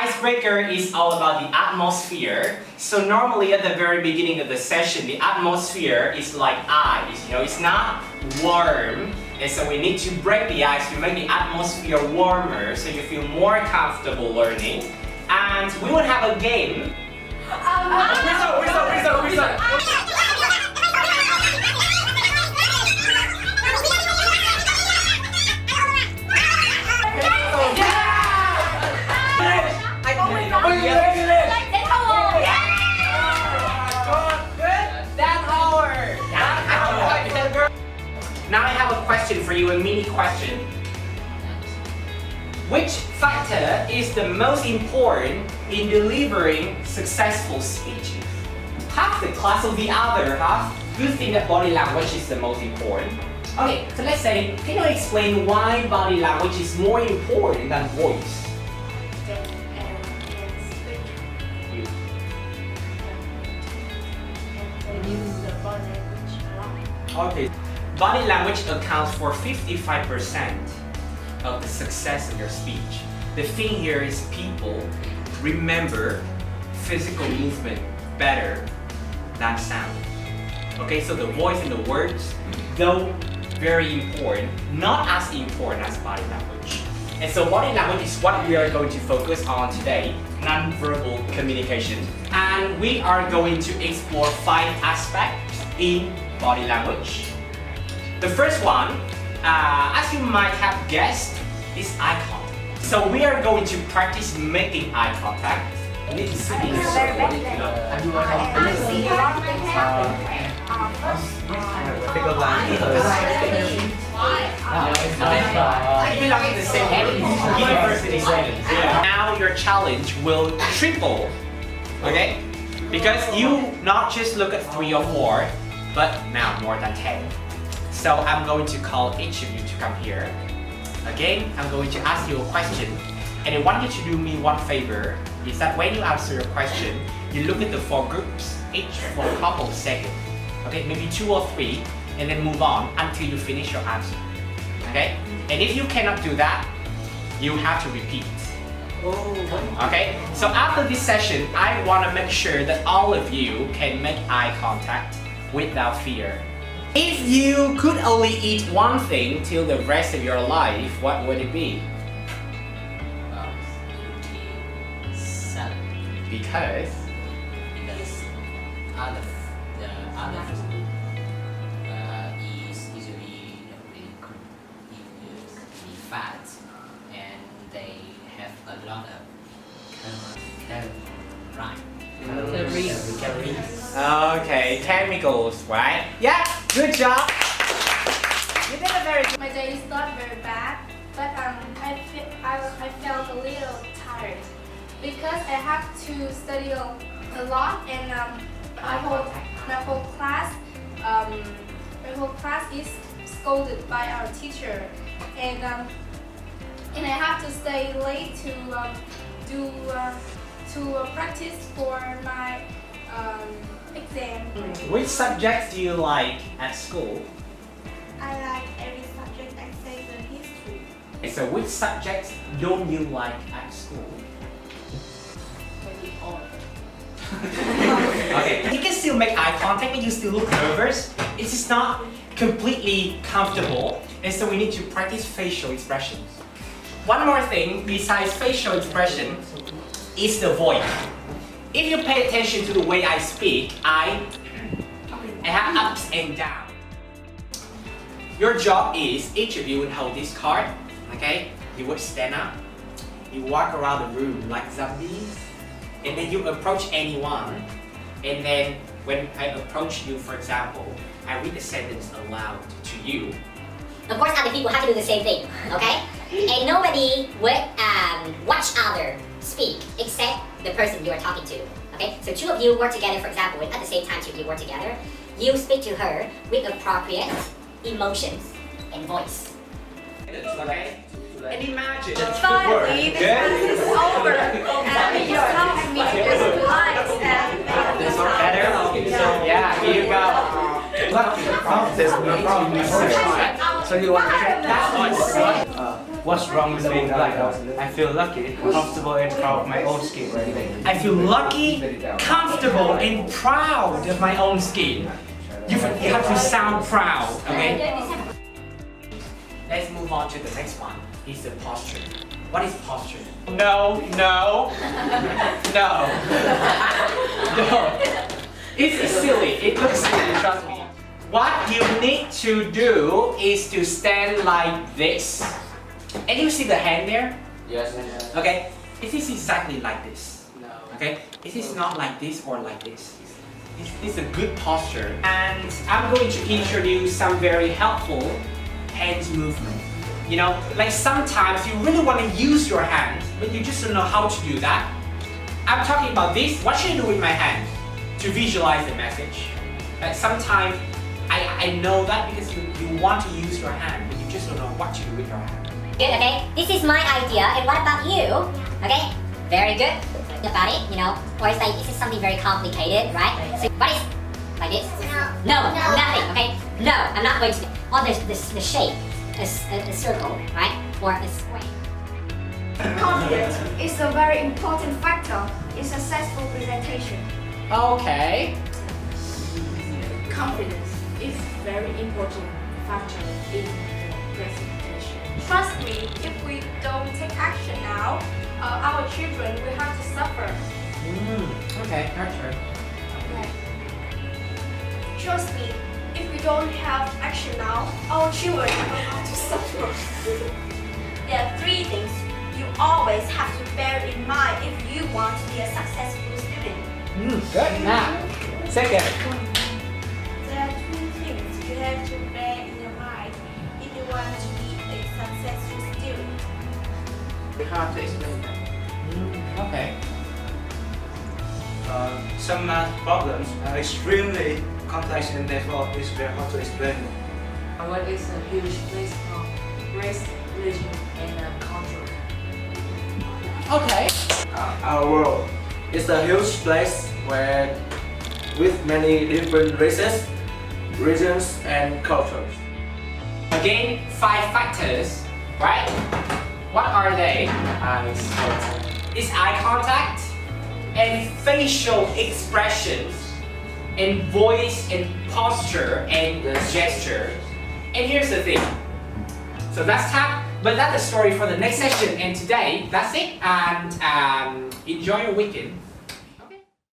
icebreaker is all about the atmosphere. So normally at the very beginning of the session, the atmosphere is like ice. It's not warm. And so we need to break the ice to make the atmosphere warmer so you feel more comfortable learning. And we will have a game. Now I have a question for you, a mini question. Which factor is the most important in delivering successful speeches? Half the class or the other half, you think that body language is the most important. Okay, so let's say, can you explain why body language is more important than voice? Okay, body language accounts for 55% of the success of your speech. The thing here is people remember physical movement better than sound. Okay, so the voice and the words, though very important, not as important as body language. And so body language is what we are going to focus on today, non-verbal communication. And we are going to explore 5 aspects in body language. The first one, as you might have guessed, is eye contact. So we are going to practice making eye contact. You need to sit in a circle. You belong in the same university. Now your challenge will triple, okay? Because you not just look at 3 or 4, but now more than 10. So I'm going to call each of you to come here. Again, I'm going to ask you a question, and I want you to do me one favor, is that when you answer your question, you look at the 4 groups, each for a couple of seconds. Okay, maybe 2 or 3, and then move on until you finish your answer. Okay? And if you cannot do that, you have to repeat. Okay? So after this session, I want to make sure that all of you can make eye contact without fear. If you could only eat one thing till the rest of your life, what would it be? Salad. Because? Because other food is usually really fat, and they have a lot of calories. Okay, chemicals, right? Yeah, good job. You did a very good. My day is not very bad, but I felt a little tired because I have to study a lot, and my whole class is scolded by our teacher, and I have to stay late to practice for my exam. Which subjects do you like at school? I like every subject except the history. Okay, so which subjects don't you like at school? Maybe all of them. Okay, you can still make eye contact but you still look nervous. It's just not completely comfortable, and so we need to practice facial expressions. One more thing besides facial expression is the voice. If you pay attention to the way I speak, I have ups and downs. Your job is, each of you would hold this card, okay? You would stand up, you walk around the room like zombies, and then you approach anyone, and then when I approach you, for example, I read the sentence aloud to you. Of course, other people have to do the same thing, okay? And nobody would watch other speak except the person you are talking to, okay? So 2 of you work together, for example, at the same time 2 of you work together. You speak to her with appropriate emotions and voice. Okay? And imagine. Finally, this class is over, and you come to me just lights and Better? Yeah, here you go. There's no problem. So you want to check? That's nice. What's wrong with being black? I feel lucky, comfortable and proud of my own skin. I feel lucky, comfortable, and proud of my own skin. You have to sound proud, okay? Let's move on to the next one. It's the posture. What is posture? No. No. It's silly. It looks silly, trust me. What you need to do is to stand like this. And you see the hand there? Yes. Okay? It is exactly like this. No. Okay? It is not like this or like this. It's a good posture. And I'm going to introduce some very helpful hand movement. You know, like sometimes you really want to use your hand, but you just don't know how to do that. I'm talking about this. What should I do with my hand to visualize the message? Sometimes I know that because you want to use your hand, but you just don't know what to do with your hand. Good, okay? This is my idea, and what about you? Okay? Very good. About it, you know? Or it's like, this is something very complicated, right? So, what is like this? No, nothing, okay? No, I'm not going to. Oh, there's the shape, a circle, right? Or a square. Confidence is a very important factor in successful presentation. Okay. Confidence is very important factor in the presentation. Trust me, if we don't take action now, our children will have to suffer. Okay, your turn. Okay. Trust me, if we don't have action now, our children will have to suffer. There are 3 things you always have to bear in mind if you want to be a successful student. Good. Now, second. There are 2 things you have to bear in your mind if you want to be a successful student. It's hard to explain that. Okay. Some math problems are extremely complex and therefore it's very hard to explain. What is a huge place of race, religion, and culture? Okay. Our world is a huge place where with many different races, regions and cultures. Again, 5 factors, right? What are they? Eyes contact. It's eye contact and facial expressions and voice and posture and gesture. And here's the thing. So that's the story for the next session. And today, that's it. And enjoy your weekend.